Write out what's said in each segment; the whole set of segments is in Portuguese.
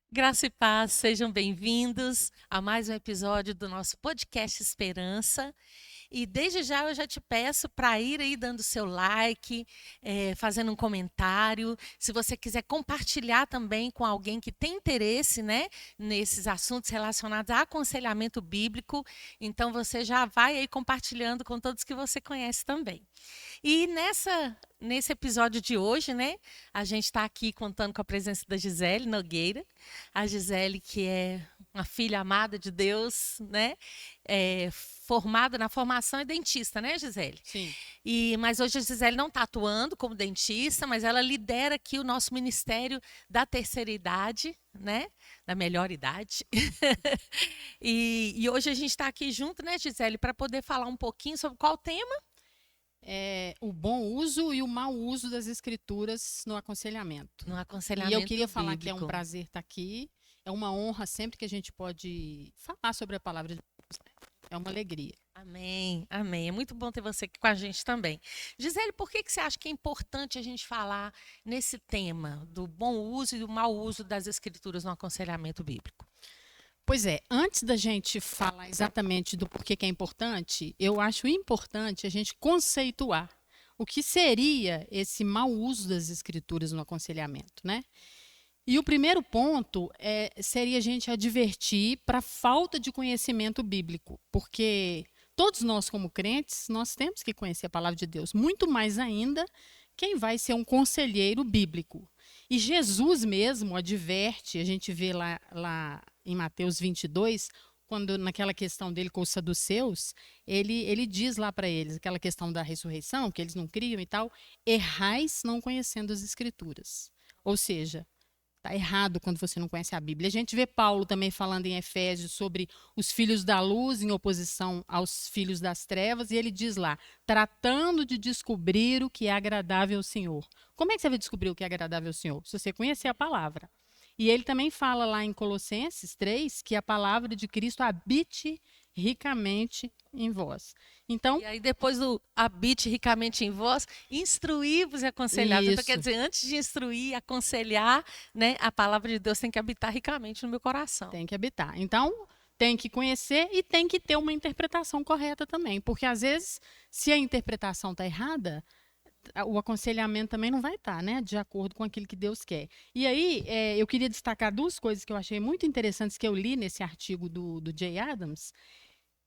Graça e paz, sejam bem-vindos a mais um episódio do nosso podcast Esperança. E desde já eu já te peço para ir aí dando seu like, fazendo um comentário. Se você quiser compartilhar também com alguém que tem interesse, né, nesses assuntos relacionados a aconselhamento bíblico, então você já vai aí compartilhando com todos que você conhece também. E nesse episódio de hoje, né, a gente está aqui contando com a presença da Gisele Nogueira. A Gisele, que é uma filha amada de Deus, né? Formada na formação é dentista, né, Gisele? Sim. Mas hoje a Gisele não está atuando como dentista, mas ela lidera aqui o nosso Ministério da Terceira Idade, né? Da melhor idade. E hoje a gente está aqui junto, né, Gisele, para poder falar um pouquinho sobre qual tema? O bom uso e o mau uso das escrituras no aconselhamento. No E eu aconselhamento queria falar que é um bíblico. prazer estar aqui. É uma honra sempre que a gente pode falar sobre a palavra de Deus, né? É uma alegria. Amém, amém. É muito bom ter você aqui com a gente também. Gisele, por que você acha que é importante a gente falar nesse tema do bom uso e do mau uso das escrituras no aconselhamento bíblico? Pois é, antes da gente falar exatamente do porquê que é importante, eu acho importante a gente conceituar o que seria esse mau uso das escrituras no aconselhamento, né? E o primeiro ponto seria a gente advertir para a falta de conhecimento bíblico, porque todos nós, como crentes, nós temos que conhecer a palavra de Deus, muito mais ainda quem vai ser um conselheiro bíblico. E Jesus mesmo adverte, a gente vê lá em Mateus 22, quando naquela questão dele com os saduceus, ele diz lá para eles, aquela questão da ressurreição, que eles não criam e tal, errais não conhecendo as escrituras. Ou seja, está errado quando você não conhece a Bíblia. A gente vê Paulo também falando em Efésios sobre os filhos da luz em oposição aos filhos das trevas, e ele diz lá, tratando de descobrir o que é agradável ao Senhor. Como é que você vai descobrir o que é agradável ao Senhor? Se você conhecer a palavra. E ele também fala lá em Colossenses 3 que a palavra de Cristo habite ricamente em vós. Então, E aí, depois do habite ricamente em vós, instruí-vos e aconselhar-vos. Então, quer isso dizer, antes de instruir e aconselhar, né, a palavra de Deus tem que habitar ricamente no meu coração. tem que habitar. Então, tem que conhecer e tem que ter uma interpretação correta também. Porque, às vezes, se a interpretação está errada, o aconselhamento também não vai estar, né? De acordo com aquilo que Deus quer. E aí, eu queria destacar duas coisas que eu achei muito interessantes que eu li nesse artigo do Jay Adams,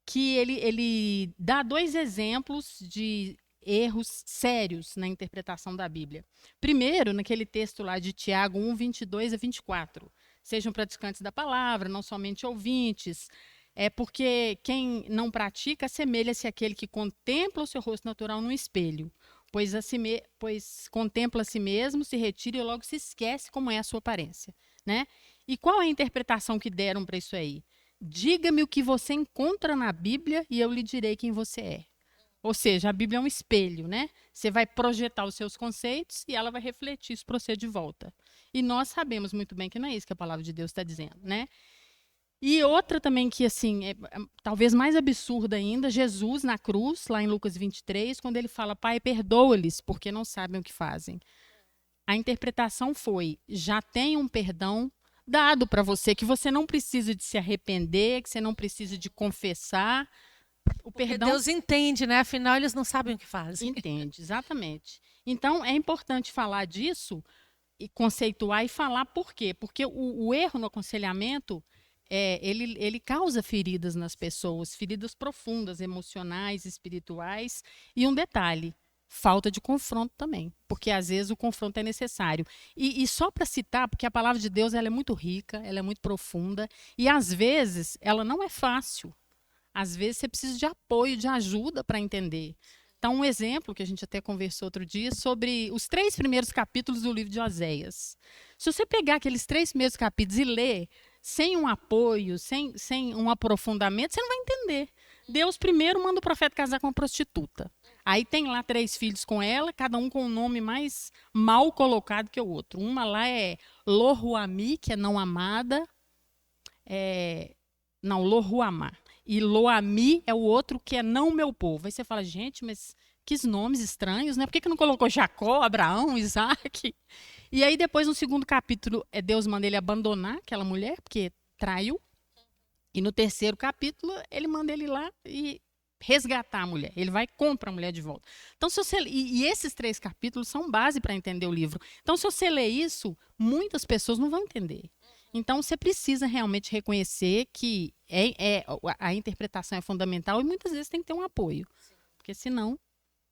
que ele dá dois exemplos de erros sérios na interpretação da Bíblia. Primeiro, naquele texto lá de Tiago 1, 22 a 24. Sejam praticantes da palavra, não somente ouvintes. É porque quem não pratica assemelha-se àquele que contempla o seu rosto natural no espelho, pois contempla a si mesmo, se retira e logo se esquece como é a sua aparência, né? E qual é a interpretação que deram para isso aí? Diga-me o que você encontra na Bíblia e eu lhe direi quem você é. Ou seja, a Bíblia é um espelho, né? Você vai projetar os seus conceitos e ela vai refletir isso para você de volta. E nós sabemos muito bem que não é isso que a palavra de Deus está dizendo, né? E outra também que, assim, talvez mais absurda ainda, Jesus na cruz, lá em Lucas 23, quando ele fala, Pai, perdoa-lhes, porque não sabem o que fazem. A interpretação foi, já tem um perdão dado para você, que você não precisa de se arrepender, que você não precisa de confessar. O Porque perdão Deus entende, né? Afinal, eles não sabem o que fazem. entende, exatamente. Então, é importante falar disso e conceituar e falar por quê. Porque o erro no aconselhamento, ele causa feridas nas pessoas, feridas profundas, emocionais, espirituais. E um detalhe, falta de confronto também, porque às vezes o confronto é necessário. E só para citar, porque a palavra de Deus ela é muito rica, ela é muito profunda, e às vezes ela não é fácil. Às vezes você precisa de apoio, de ajuda para entender. Então, um exemplo que a gente até conversou outro dia sobre os 3 primeiros capítulos do livro de Oséias. Se você pegar aqueles 3 primeiros capítulos e ler sem um apoio, sem um aprofundamento, você não vai entender. Deus primeiro manda o profeta casar com uma prostituta. Aí tem lá 3 filhos com ela, cada um com um nome mais mal colocado que o outro. Uma lá é Lohuami, que é não amada. Não, Lohuamá. E Loami é o outro que é não meu povo. Aí você fala, gente, mas que nomes estranhos, né? Por que não colocou Jacó, Abraão, Isaac? E aí depois, no segundo capítulo, Deus manda ele abandonar aquela mulher, porque traiu. E no terceiro capítulo, ele manda ele ir lá e resgatar a mulher. Ele vai e compra a mulher de volta. Então, se você, e esses 3 capítulos são base para entender o livro. Então, se você ler isso, muitas pessoas não vão entender. Então, você precisa realmente reconhecer que a interpretação é fundamental e muitas vezes tem que ter um apoio. Porque senão,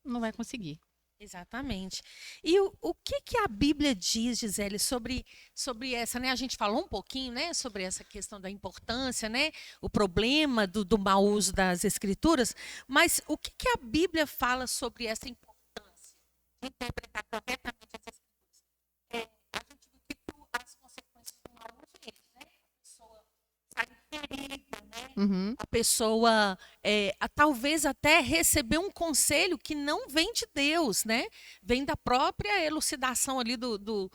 não vai conseguir. Exatamente. E o que, que a Bíblia diz, Gisele, sobre essa, né? A gente falou um pouquinho, né, sobre essa questão da importância, né, o problema do mau uso das escrituras, mas o que, que a Bíblia fala sobre essa importância de interpretar corretamente essas escrituras? A gente viu que as consequências do mau uso é esse, né? A pessoa sai ferida, né? Uhum. A pessoa talvez até receber um conselho que não vem de Deus, né? Vem da própria elucidação ali do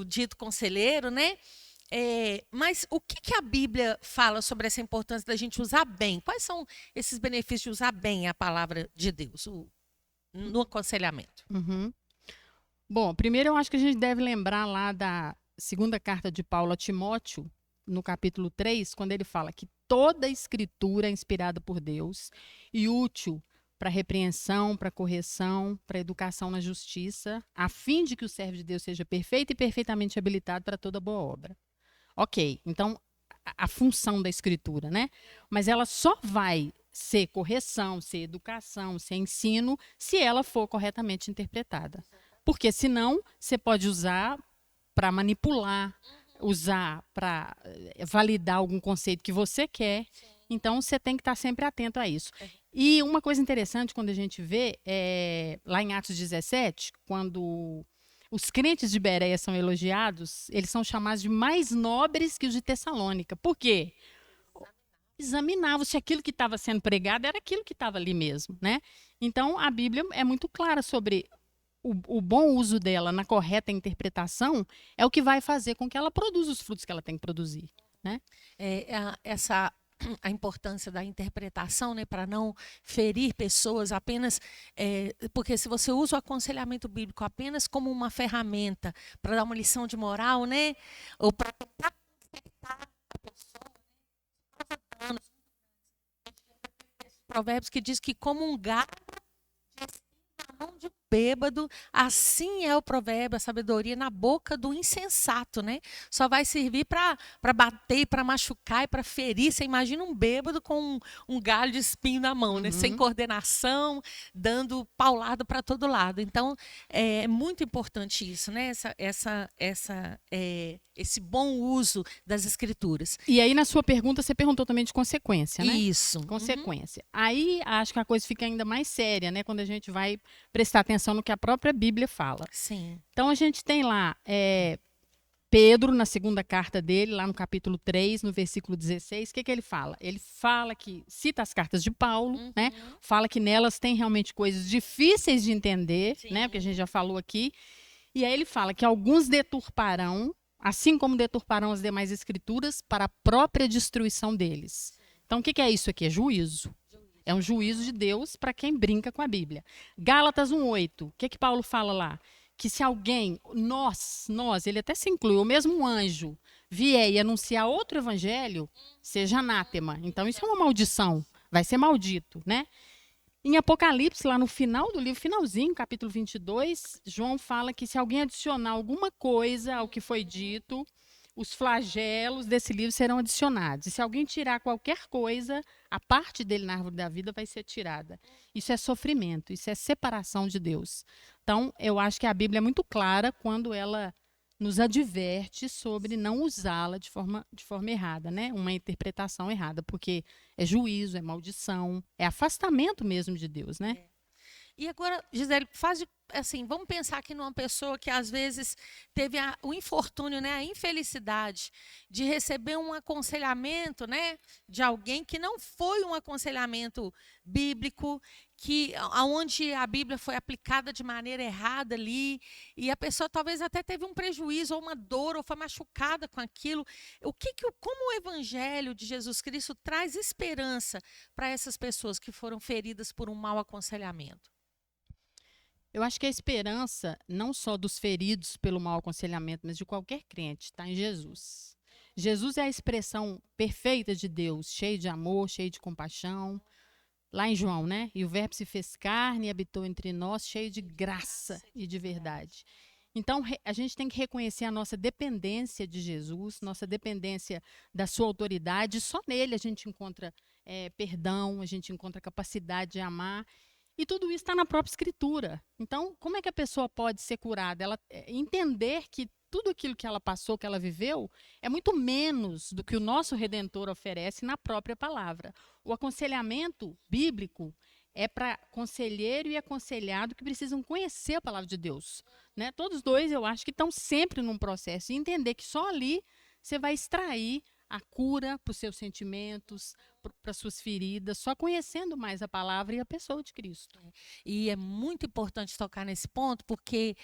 dito conselheiro, né? Mas o que, que a Bíblia fala sobre essa importância da gente usar bem? Quais são esses benefícios de usar bem a palavra de Deus no aconselhamento? Uhum. Bom, primeiro eu acho que a gente deve lembrar lá da segunda carta de Paulo a Timóteo, no capítulo 3, quando ele fala que toda a escritura é inspirada por Deus e útil para repreensão, para correção, para educação na justiça, a fim de que o servo de Deus seja perfeito e perfeitamente habilitado para toda boa obra. Ok, então a função da escritura, né? Mas ela só vai ser correção, ser educação, ser ensino, se ela for corretamente interpretada. Porque senão você pode usar para manipular, usar para validar algum conceito que você quer. Então, você tem que estar sempre atento a isso. E uma coisa interessante, quando a gente vê, lá em Atos 17, quando os crentes de Bereia são elogiados, eles são chamados de mais nobres que os de Tessalônica. Por quê? Examinavam se aquilo que estava sendo pregado era aquilo que estava ali mesmo, né? Então, a Bíblia é muito clara sobre o bom uso dela na correta interpretação é o que vai fazer com que ela produza os frutos que ela tem que produzir, né? A importância da interpretação, né, para não ferir pessoas apenas, porque se você usa o aconselhamento bíblico apenas como uma ferramenta para dar uma lição de moral, né, ou para tentar consertar a pessoa, né, causa danos. Provérbios que diz que como um galo na mão de um bêbado, assim é o provérbio, a sabedoria na boca do insensato, né? Só vai servir para bater, para machucar e para ferir. Você imagina um bêbado com um galho de espinho na mão, né? Sem coordenação, dando paulada para todo lado. Então, é muito importante isso, né? Esse bom uso das escrituras. E aí, na sua pergunta, você perguntou também de consequência, né? Isso. Consequência. Aí, acho que a coisa fica ainda mais séria, né? Quando a gente vai prestar atenção no que a própria Bíblia fala. Sim. Então, a gente tem lá Pedro, na segunda carta dele, lá no capítulo 3, no versículo 16, o que ele fala? Ele fala que, cita as cartas de Paulo, né? Fala que nelas tem realmente coisas difíceis de entender, né? Porque a gente já falou aqui. E aí ele fala que alguns deturparão, assim como deturparão as demais escrituras, para a própria destruição deles. Então, o que é isso aqui? É juízo. É um juízo de Deus para quem brinca com a Bíblia. Gálatas 1:8, o que Paulo fala lá? Que se alguém, nós, ele até se inclui, o mesmo anjo, vier e anunciar outro evangelho, seja anátema. Então, isso é uma maldição, vai ser maldito, né? Em Apocalipse, lá no final do livro, finalzinho, capítulo 22, João fala que se alguém adicionar alguma coisa ao que foi dito, os flagelos desse livro serão adicionados. E se alguém tirar qualquer coisa, a parte dele na árvore da vida vai ser tirada. Isso é sofrimento, isso é separação de Deus. Então, eu acho que a Bíblia é muito clara quando ela nos adverte sobre não usá-la de forma errada, né? Uma interpretação errada, porque é juízo, é maldição, é afastamento mesmo de Deus, né? E agora, Gisele, vamos pensar aqui numa pessoa que às vezes teve o infortúnio, né, a infelicidade de receber um aconselhamento, né, de alguém que não foi um aconselhamento bíblico, onde a Bíblia foi aplicada de maneira errada ali, e a pessoa talvez até teve um prejuízo ou uma dor ou foi machucada com aquilo. Como o Evangelho de Jesus Cristo traz esperança para essas pessoas que foram feridas por um mau aconselhamento? Eu acho que a esperança, não só dos feridos pelo mau aconselhamento, mas de qualquer crente, está em Jesus. Jesus é a expressão perfeita de Deus, cheio de amor, cheio de compaixão. Lá em João, né? E o Verbo se fez carne e habitou entre nós, cheio de graça e de verdade. Então, a gente tem que reconhecer a nossa dependência de Jesus, nossa dependência da sua autoridade. Só nele a gente encontra perdão, a gente encontra capacidade de amar. E tudo isso está na própria Escritura. Então, como é que a pessoa pode ser curada? Ela entender que tudo aquilo que ela passou, que ela viveu, é muito menos do que o nosso Redentor oferece na própria palavra. O aconselhamento bíblico é para conselheiro e aconselhado que precisam conhecer a palavra de Deus. Né? Todos dois, eu acho que estão sempre num processo. E entender que só ali você vai extrair a cura para os seus sentimentos, para suas feridas, só conhecendo mais a palavra e a pessoa de Cristo. E é muito importante tocar nesse ponto, porque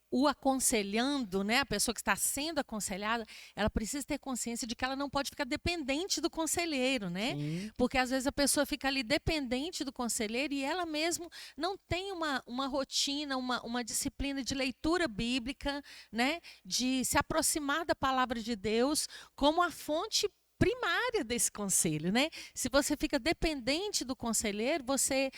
o aconselhando, né, a pessoa que está sendo aconselhada, ela precisa ter consciência de que ela não pode ficar dependente do conselheiro, né? Sim. Porque às vezes a pessoa fica ali dependente do conselheiro e ela mesmo não tem uma rotina, uma disciplina de leitura bíblica, né, de se aproximar da palavra de Deus como a fonte primária desse conselho, né? Se você fica dependente do conselheiro, você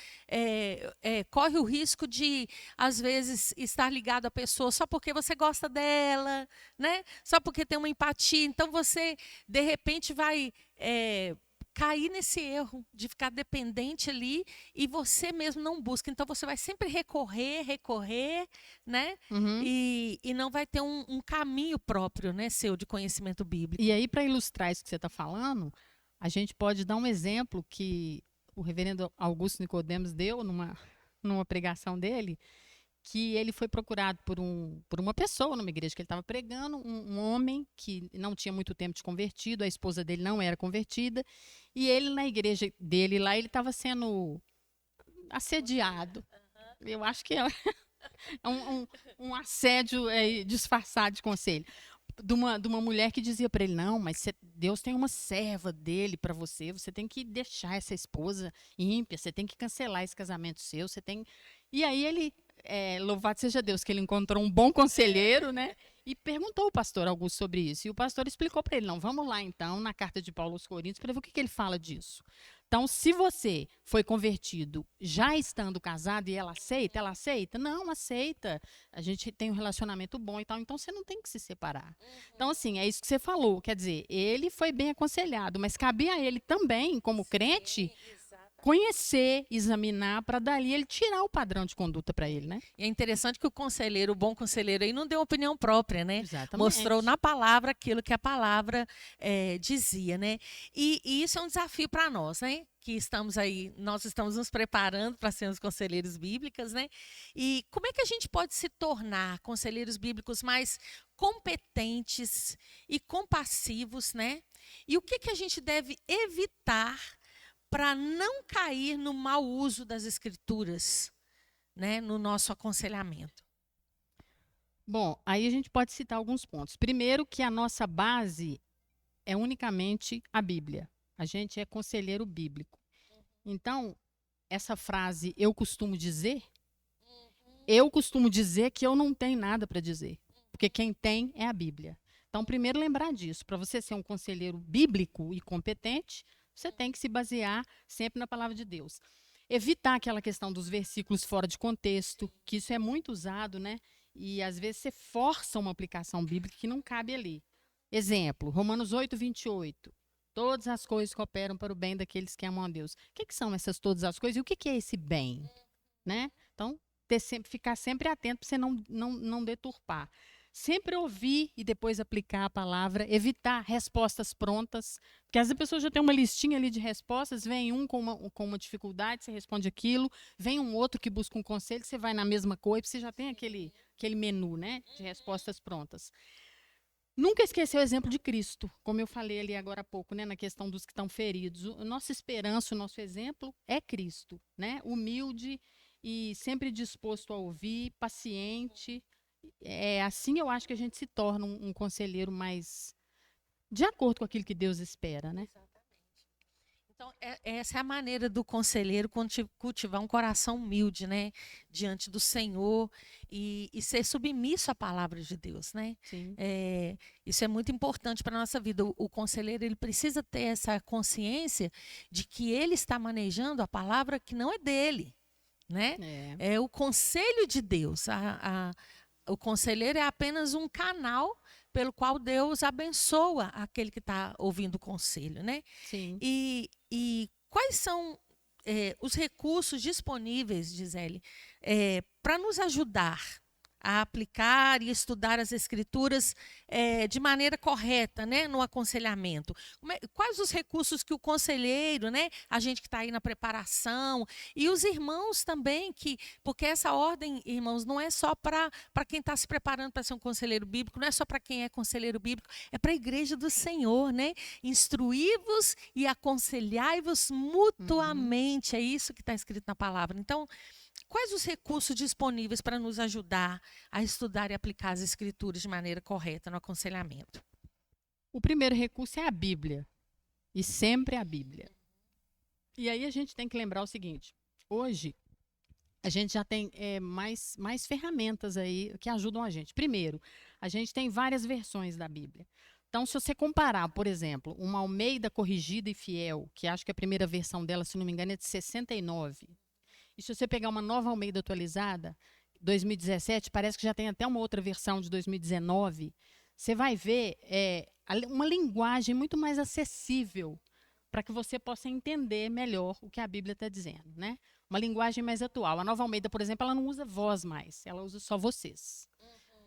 corre o risco de, às vezes, estar ligado à pessoa só porque você gosta dela, né? Só porque tem uma empatia. Então, você, de repente, vai cair nesse erro de ficar dependente ali e você mesmo não busca. Então, você vai sempre recorrer, né? Uhum. E não vai ter um caminho próprio, né, seu de conhecimento bíblico. E aí, para ilustrar isso que você está falando, a gente pode dar um exemplo que o reverendo Augusto Nicodemos deu numa pregação dele, que ele foi procurado por uma pessoa numa igreja que ele estava pregando, um homem que não tinha muito tempo de convertido, a esposa dele não era convertida, e ele na igreja dele lá, ele estava sendo assediado. Eu acho que é um assédio disfarçado de conselho. De uma mulher que dizia para ele, não, mas Deus tem uma serva dele para você, você tem que deixar essa esposa ímpia, você tem que cancelar esse casamento seu, você tem... E aí ele, louvado seja Deus, que ele encontrou um bom conselheiro, né? E perguntou ao pastor Augusto sobre isso. E o pastor explicou para ele, não, vamos lá então, na carta de Paulo aos Coríntios, para ver o que ele fala disso. Então, se você foi convertido já estando casado e ela aceita? Ela aceita? Não, aceita. A gente tem um relacionamento bom e tal, então você não tem que se separar. Então, assim, é isso que você falou. Quer dizer, ele foi bem aconselhado, mas cabia a ele também, como crente, conhecer, examinar, para dali ele tirar o padrão de conduta para ele, né? E é interessante que o bom conselheiro aí não deu opinião própria, né? Exatamente. Mostrou na palavra aquilo que a palavra dizia, né? E isso é um desafio para nós, né? Que estamos aí, nós estamos nos preparando para sermos conselheiros bíblicos, né? E como é que a gente pode se tornar conselheiros bíblicos mais competentes e compassivos, né? E o que a gente deve evitar para não cair no mau uso das escrituras, né, no nosso aconselhamento? Bom, aí a gente pode citar alguns pontos. Primeiro, que a nossa base é unicamente a Bíblia. A gente é conselheiro bíblico. Então, essa frase, eu costumo dizer que eu não tenho nada para dizer. Porque quem tem é a Bíblia. Então, primeiro, lembrar disso. Para você ser um conselheiro bíblico e competente, você tem que se basear sempre na palavra de Deus. Evitar aquela questão dos versículos fora de contexto, que isso é muito usado, né? E às vezes você força uma aplicação bíblica que não cabe ali. Exemplo, Romanos 8, 28. Todas as coisas cooperam para o bem daqueles que amam a Deus. O que são essas todas as coisas e o que é esse bem? Né? Então, ficar sempre atento para você não deturpar. Sempre ouvir e depois aplicar a palavra, evitar respostas prontas, porque às vezes a pessoa já tem uma listinha ali de respostas, vem um com uma dificuldade, você responde aquilo, vem um outro que busca um conselho, você vai na mesma coisa, você já tem aquele menu, né, de respostas prontas. Nunca esquecer o exemplo de Cristo, como eu falei ali agora há pouco, né, na questão dos que estão feridos. A nossa esperança, o nosso exemplo é Cristo, né, humilde e sempre disposto a ouvir, paciente. Assim eu acho que a gente se torna um conselheiro mais de acordo com aquilo que Deus espera, né? Exatamente. Então, essa é a maneira do conselheiro cultivar um coração humilde, né, diante do Senhor e ser submisso à palavra de Deus, né? Sim. Isso é muito importante para a nossa vida. O conselheiro ele precisa ter essa consciência de que ele está manejando a palavra que não é dele, né? É o conselho de Deus. O conselheiro é apenas um canal pelo qual Deus abençoa aquele que está ouvindo o conselho, né? Sim. E quais são os recursos disponíveis, Gisele, para nos ajudar a aplicar e estudar as Escrituras de maneira correta, né, no aconselhamento? Quais os recursos que o conselheiro, né, a gente que está aí na preparação, e os irmãos também, porque essa ordem, irmãos, não é só para quem está se preparando para ser um conselheiro bíblico, não é só para quem é conselheiro bíblico, é para a igreja do Senhor, né? Instruí-vos e aconselhai-vos mutuamente, é isso que está escrito na palavra. Então, quais os recursos disponíveis para nos ajudar a estudar e aplicar as Escrituras de maneira correta no aconselhamento? O primeiro recurso é a Bíblia. E sempre a Bíblia. E aí a gente tem que lembrar o seguinte: hoje a gente já tem mais ferramentas aí que ajudam a gente. Primeiro, a gente tem várias versões da Bíblia. Então, se você comparar, por exemplo, uma Almeida Corrigida e Fiel, que acho que a primeira versão dela, se não me engano, é de 69. E se você pegar uma nova Almeida atualizada, 2017, parece que já tem até uma outra versão de 2019, você vai ver uma linguagem muito mais acessível para que você possa entender melhor o que a Bíblia está dizendo, né? Uma linguagem mais atual. A nova Almeida, por exemplo, ela não usa vós mais, ela usa só vocês.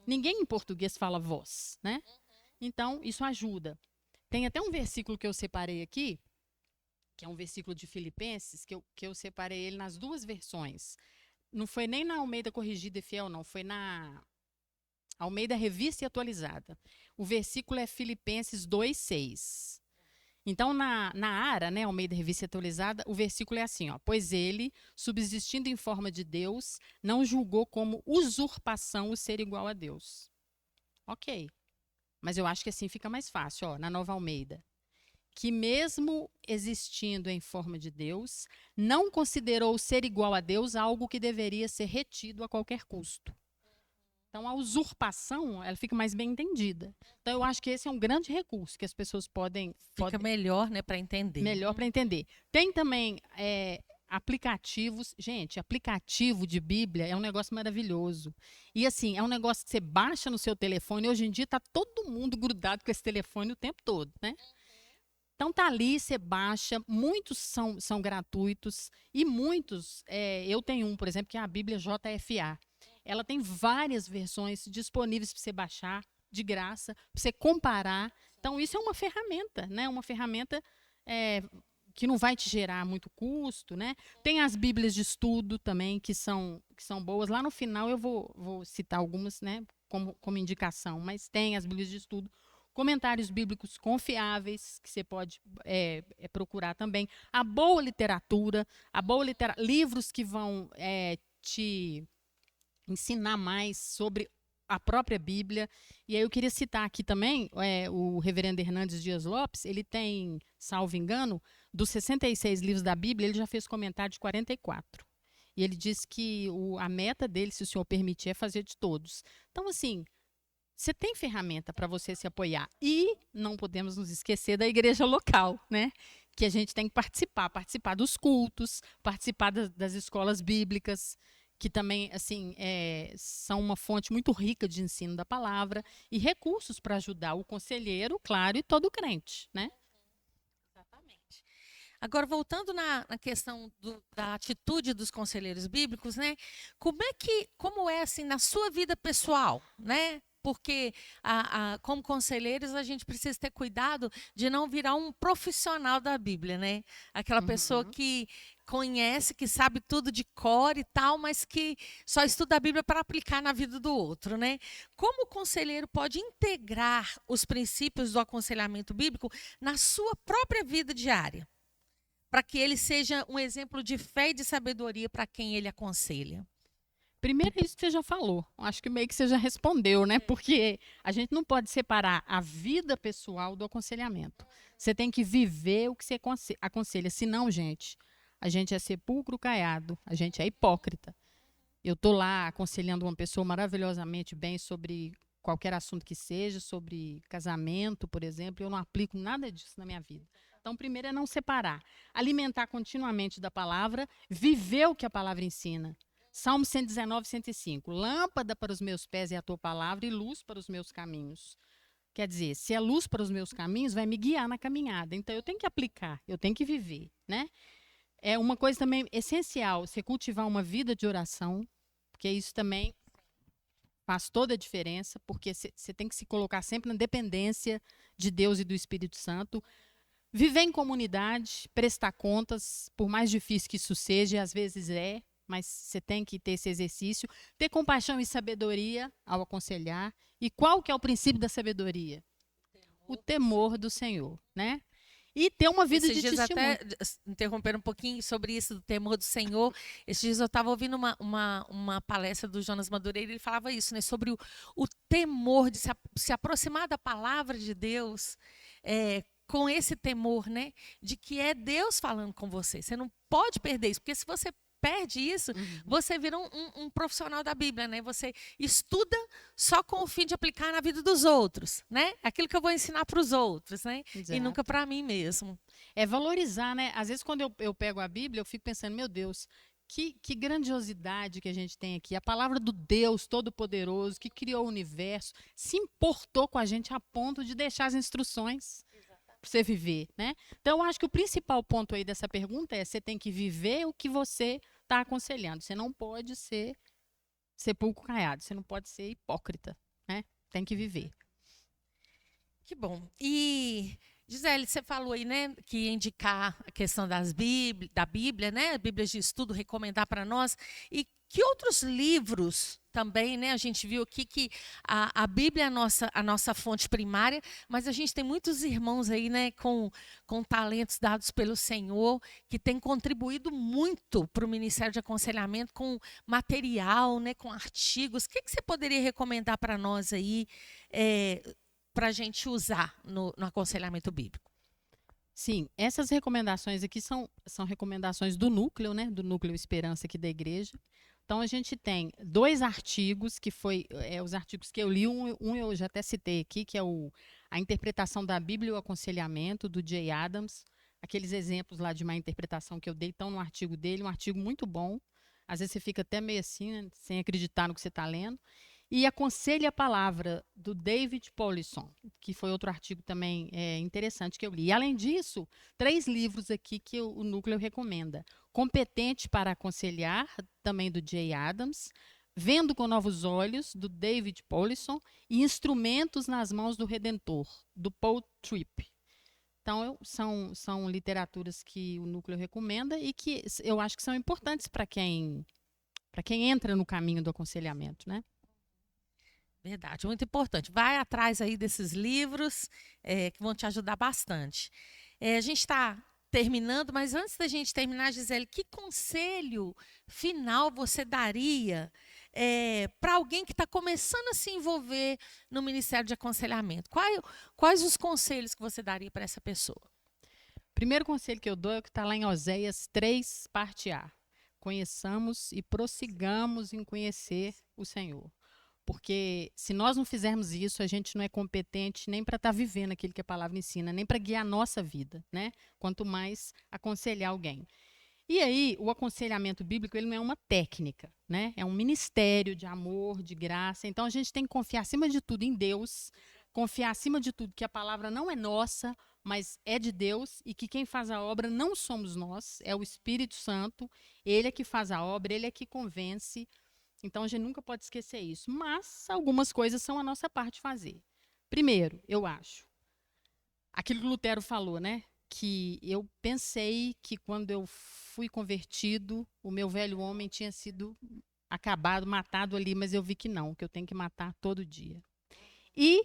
Ninguém em português fala vós, né? Então, isso ajuda. Tem até um versículo que eu separei aqui, que é um versículo de Filipenses, que eu separei ele nas duas versões. Não foi nem na Almeida Corrigida e Fiel, não. Foi na Almeida Revista e Atualizada. O versículo é Filipenses 2:6. Então, na ARA, né, Almeida Revista e Atualizada, o versículo é assim, ó: pois ele, subsistindo em forma de Deus, não julgou como usurpação o ser igual a Deus. Ok. Mas eu acho que assim fica mais fácil, ó, na Nova Almeida. Que mesmo existindo em forma de Deus, não considerou ser igual a Deus algo que deveria ser retido a qualquer custo. Então, a usurpação, ela fica mais bem entendida. Então, eu acho que esse é um grande recurso que as pessoas podem... Fica melhor, né, para entender. Melhor para entender. Tem também aplicativos. Gente, aplicativo de Bíblia é um negócio maravilhoso. E, assim, é um negócio que você baixa no seu telefone. Hoje em dia, está todo mundo grudado com esse telefone o tempo todo, né? Então tá ali, você baixa, muitos são gratuitos e muitos, eu tenho um, por exemplo, que é a Bíblia JFA. Ela tem várias versões disponíveis para você baixar, de graça, para você comparar. Então isso é uma ferramenta, né? Uma ferramenta que não vai te gerar muito custo, né? Tem as Bíblias de estudo também, que são boas. Lá no final eu vou citar algumas, né, como indicação, mas tem as Bíblias de estudo. Comentários bíblicos confiáveis, que você pode procurar também. A boa literatura, livros que vão te ensinar mais sobre a própria Bíblia. E aí eu queria citar aqui também o reverendo Hernandes Dias Lopes. Ele tem, salvo engano, dos 66 livros da Bíblia, ele já fez comentário de 44. E ele diz que a meta dele, se o senhor permitir, é fazer de todos. Então, assim... Você tem ferramenta para você se apoiar. E não podemos nos esquecer da igreja local, né? Que a gente tem que participar dos cultos, participar das escolas bíblicas, que também, assim, são uma fonte muito rica de ensino da palavra, e recursos para ajudar o conselheiro, claro, e todo crente, né? Exatamente. Agora, voltando na questão da atitude dos conselheiros bíblicos, né? Como é assim na sua vida pessoal, né? Porque, como conselheiros, a gente precisa ter cuidado de não virar um profissional da Bíblia, né? Aquela pessoa que conhece, que sabe tudo de cor e tal, mas que só estuda a Bíblia para aplicar na vida do outro, né? Como o conselheiro pode integrar os princípios do aconselhamento bíblico na sua própria vida diária, para que ele seja um exemplo de fé e de sabedoria para quem ele aconselha? Primeiro é isso que você já falou. Acho que meio que você já respondeu, né? Porque a gente não pode separar a vida pessoal do aconselhamento. Você tem que viver o que você aconselha. Senão, gente, a gente é sepulcro caiado, a gente é hipócrita. Eu estou lá aconselhando uma pessoa maravilhosamente bem sobre qualquer assunto que seja, sobre casamento, por exemplo, eu não aplico nada disso na minha vida. Então, primeiro é não separar. Alimentar continuamente da palavra, viver o que a palavra ensina. Salmo 119, 105. Lâmpada para os meus pés é a tua palavra e luz para os meus caminhos. Quer dizer, se é luz para os meus caminhos, vai me guiar na caminhada. Então, eu tenho que aplicar, eu tenho que viver, né? É uma coisa também essencial, você cultivar uma vida de oração, porque isso também faz toda a diferença, porque você tem que se colocar sempre na dependência de Deus e do Espírito Santo. Viver em comunidade, prestar contas, por mais difícil que isso seja, às vezes é, mas você tem que ter esse exercício. Ter compaixão e sabedoria ao aconselhar. E qual que é o princípio da sabedoria? O temor do Senhor, né? E ter uma vida Esses de dias testemunho. até interromper um pouquinho sobre isso do temor do Senhor. Esses dias eu estava ouvindo uma palestra do Jonas Madureira, ele falava isso, né, sobre o temor de se aproximar da palavra de Deus, com esse temor, né, de que é Deus falando com você. Você não pode perder isso, porque se você perde isso, você vira um profissional da Bíblia, né? Você estuda só com o fim de aplicar na vida dos outros, né? Aquilo que eu vou ensinar para os outros, né? Exato. E nunca para mim mesmo. É valorizar, né? Às vezes quando eu pego a Bíblia, eu fico pensando, meu Deus, que grandiosidade que a gente tem aqui. A palavra do Deus Todo-Poderoso, que criou o universo, se importou com a gente a ponto de deixar as instruções para você viver, né? Então, eu acho que o principal ponto aí dessa pergunta é: você tem que viver o que você está aconselhando. Você não pode ser sepulcro caiado, você não pode ser hipócrita, né? Tem que viver. Que bom. E, Gisele, você falou aí, né, que ia indicar a questão da Bíblia, né? Bíblias de estudo, recomendar para nós. E que outros livros também, né? A gente viu aqui que a Bíblia é a nossa fonte primária, mas a gente tem muitos irmãos aí, né, com talentos dados pelo Senhor, que têm contribuído muito para o Ministério de Aconselhamento com material, né, com artigos. O que você poderia recomendar para nós aí, para a gente usar no aconselhamento bíblico? Sim, essas recomendações aqui são recomendações do núcleo, né? Do núcleo Esperança aqui da igreja. Então, a gente tem 2 artigos, que foi os artigos que eu li, um eu já até citei aqui, que é a interpretação da Bíblia e o aconselhamento, do Jay Adams. Aqueles exemplos lá de uma interpretação que eu dei estão no artigo dele, um artigo muito bom. Às vezes você fica até meio assim, né, sem acreditar no que você está lendo. E Aconselhe a Palavra, do David Powlison, que foi outro artigo também interessante que eu li. E, além disso, 3 livros aqui que o núcleo recomenda. Competente para Aconselhar, também do Jay Adams. Vendo com Novos Olhos, do David Powlison. E Instrumentos nas Mãos do Redentor, do Paul Tripp. Então, são literaturas que o núcleo recomenda e que eu acho que são importantes para quem entra no caminho do aconselhamento, né? Verdade, muito importante. Vai atrás aí desses livros que vão te ajudar bastante. A gente está terminando, mas antes da gente terminar, Gisele, que conselho final você daria para alguém que está começando a se envolver no Ministério de Aconselhamento? Quais os conselhos que você daria para essa pessoa? Primeiro conselho que eu dou é o que está lá em Oséias 3, parte A. Conheçamos e prossigamos em conhecer o Senhor. Porque se nós não fizermos isso, a gente não é competente nem para estar vivendo aquilo que a palavra ensina, nem para guiar a nossa vida, né? Quanto mais aconselhar alguém. E aí, o aconselhamento bíblico, ele não é uma técnica, né? É um ministério de amor, de graça. Então, a gente tem que confiar acima de tudo em Deus, confiar acima de tudo que a palavra não é nossa, mas é de Deus, e que quem faz a obra não somos nós, é o Espírito Santo. Ele é que faz a obra, ele é que convence. Então, a gente nunca pode esquecer isso. Mas algumas coisas são a nossa parte fazer. Primeiro, eu acho, aquilo que Lutero falou, né? Que eu pensei que quando eu fui convertido, o meu velho homem tinha sido acabado, matado ali, mas eu vi que não, que eu tenho que matar todo dia. E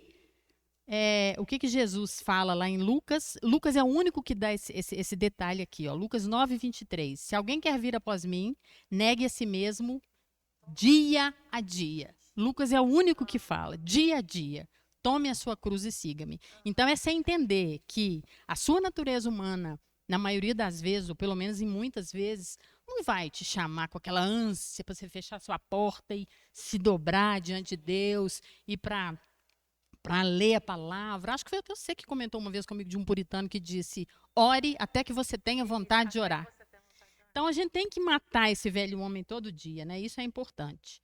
o que Jesus fala lá em Lucas? Lucas é o único que dá esse detalhe aqui, ó, Lucas 9, 23. Se alguém quer vir após mim, negue a si mesmo, Dia a dia. Lucas é o único que fala, dia a dia. Tome a sua cruz e siga-me. Então, é sem entender que a sua natureza humana, na maioria das vezes, ou pelo menos em muitas vezes, não vai te chamar com aquela ânsia para você fechar sua porta e se dobrar diante de Deus e para ler a palavra. Acho que foi até você que comentou uma vez comigo de um puritano que disse: ore até que você tenha vontade de orar. Então, a gente tem que matar esse velho homem todo dia, né? Isso é importante.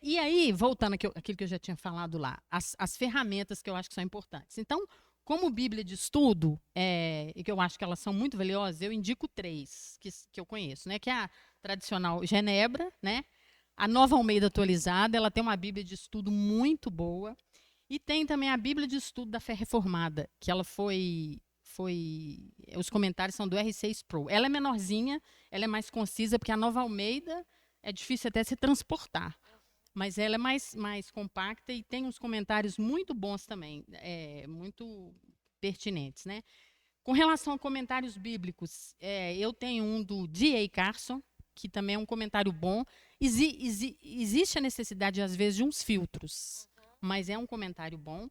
E aí, voltando àquilo que eu já tinha falado lá, as ferramentas que eu acho que são importantes. Então, como Bíblia de estudo, e que eu acho que elas são muito valiosas, eu indico 3 que eu conheço, né? Que é a tradicional Genebra, né? A Nova Almeida atualizada, ela tem uma Bíblia de estudo muito boa. E tem também a Bíblia de estudo da Fé Reformada, que ela os comentários são do R6 Pro. Ela é menorzinha, ela é mais concisa, porque a Nova Almeida é difícil até se transportar. Mas ela é mais compacta e tem uns comentários muito bons também, muito pertinentes, né? Com relação a comentários bíblicos, eu tenho um do D.A. Carson, que também é um comentário bom. Existe a necessidade, às vezes, de uns filtros, mas é um comentário bom.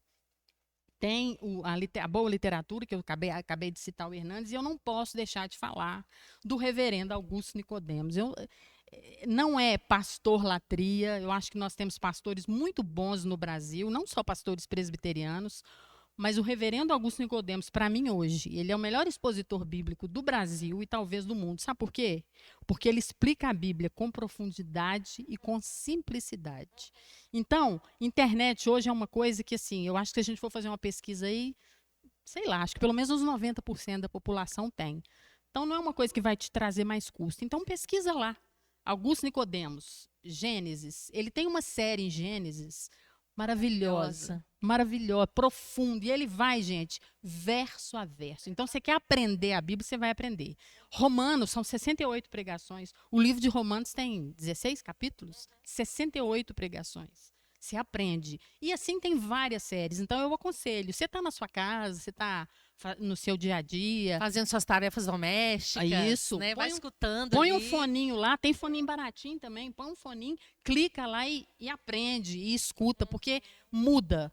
Tem a boa literatura, que eu acabei de citar o Hernandes, e eu não posso deixar de falar do reverendo Augusto Nicodemos. Não é pastor latria, eu acho que nós temos pastores muito bons no Brasil, não só pastores presbiterianos, mas o reverendo Augusto Nicodemos, para mim hoje, ele é o melhor expositor bíblico do Brasil e talvez do mundo. Sabe por quê? Porque ele explica a Bíblia com profundidade e com simplicidade. Então, internet hoje é uma coisa que, assim, eu acho que se a gente for fazer uma pesquisa aí, sei lá, acho que pelo menos uns 90% da população tem. Então, não é uma coisa que vai te trazer mais custo. Então, pesquisa lá. Augusto Nicodemos, Gênesis. Ele tem uma série em Gênesis maravilhosa, profunda. E ele vai, gente, verso a verso. Então, você quer aprender a Bíblia, você vai aprender. Romanos, são 68 pregações. O livro de Romanos tem 16 capítulos, 68 pregações. Você aprende. E assim tem várias séries. Então, eu aconselho. Você está na sua casa, você está no seu dia a dia. Fazendo suas tarefas domésticas. Isso. Né? Vai escutando põe ali. um foninho lá. Tem foninho baratinho também. Põe um foninho, clica lá e aprende e escuta, porque muda.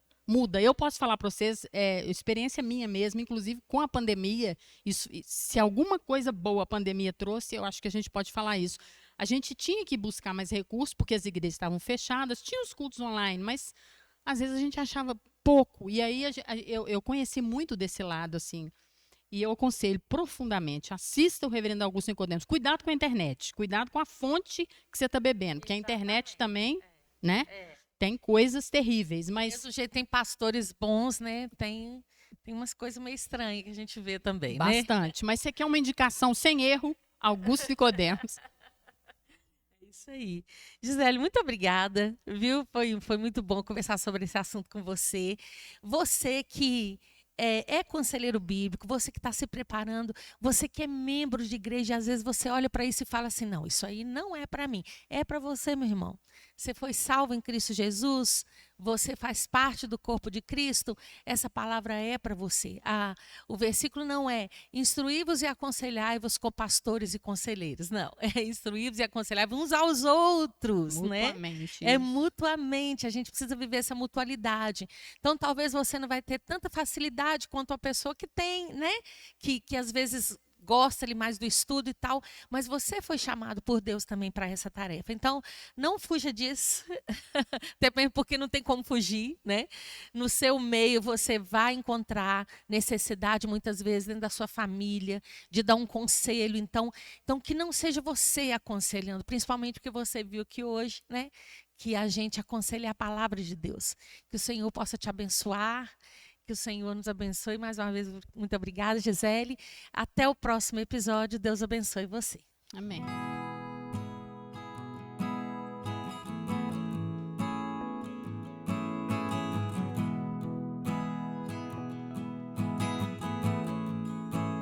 Eu posso falar para vocês, experiência minha mesmo, inclusive com a pandemia, se alguma coisa boa a pandemia trouxe, eu acho que a gente pode falar isso. A gente tinha que buscar mais recursos, porque as igrejas estavam fechadas, tinha os cultos online, mas às vezes a gente achava pouco. E aí eu conheci muito desse lado, assim. E eu aconselho profundamente, assista o reverendo Augusto Nicodemos. Cuidado com a internet, cuidado com a fonte que você está bebendo, porque a internet também, né? Tem coisas terríveis, mas... Do mesmo jeito, tem pastores bons, né? Tem umas coisas meio estranhas que a gente vê também, Bastante. Né? Mas você quer uma indicação sem erro, Augusto Nicodemos. Isso aí. Gisele, muito obrigada, viu? Foi muito bom conversar sobre esse assunto com você. Você que é conselheiro bíblico, você que está se preparando, você que é membro de igreja, às vezes você olha para isso e fala assim, não, isso aí não é para mim, é para você, meu irmão. Você foi salvo em Cristo Jesus, você faz parte do corpo de Cristo, essa palavra é para você. O versículo não é instruí-vos e aconselhai-vos com pastores e conselheiros, não, é instruí-vos e aconselhai-vos uns aos outros, mutuamente, né? É mutuamente, a gente precisa viver essa mutualidade. Então, talvez você não vai ter tanta facilidade quanto a pessoa que tem, né? Que às vezes gosta ali mais do estudo e tal, mas você foi chamado por Deus também para essa tarefa. Então, não fuja disso, até mesmo porque não tem como fugir, né? No seu meio você vai encontrar necessidade muitas vezes dentro da sua família, de dar um conselho, então que não seja você aconselhando, principalmente porque você viu que hoje, né, que a gente aconselha a palavra de Deus. Que o Senhor possa te abençoar, que o Senhor nos abençoe. Mais uma vez, muito obrigada, Gisele. Até o próximo episódio. Deus abençoe você. Amém.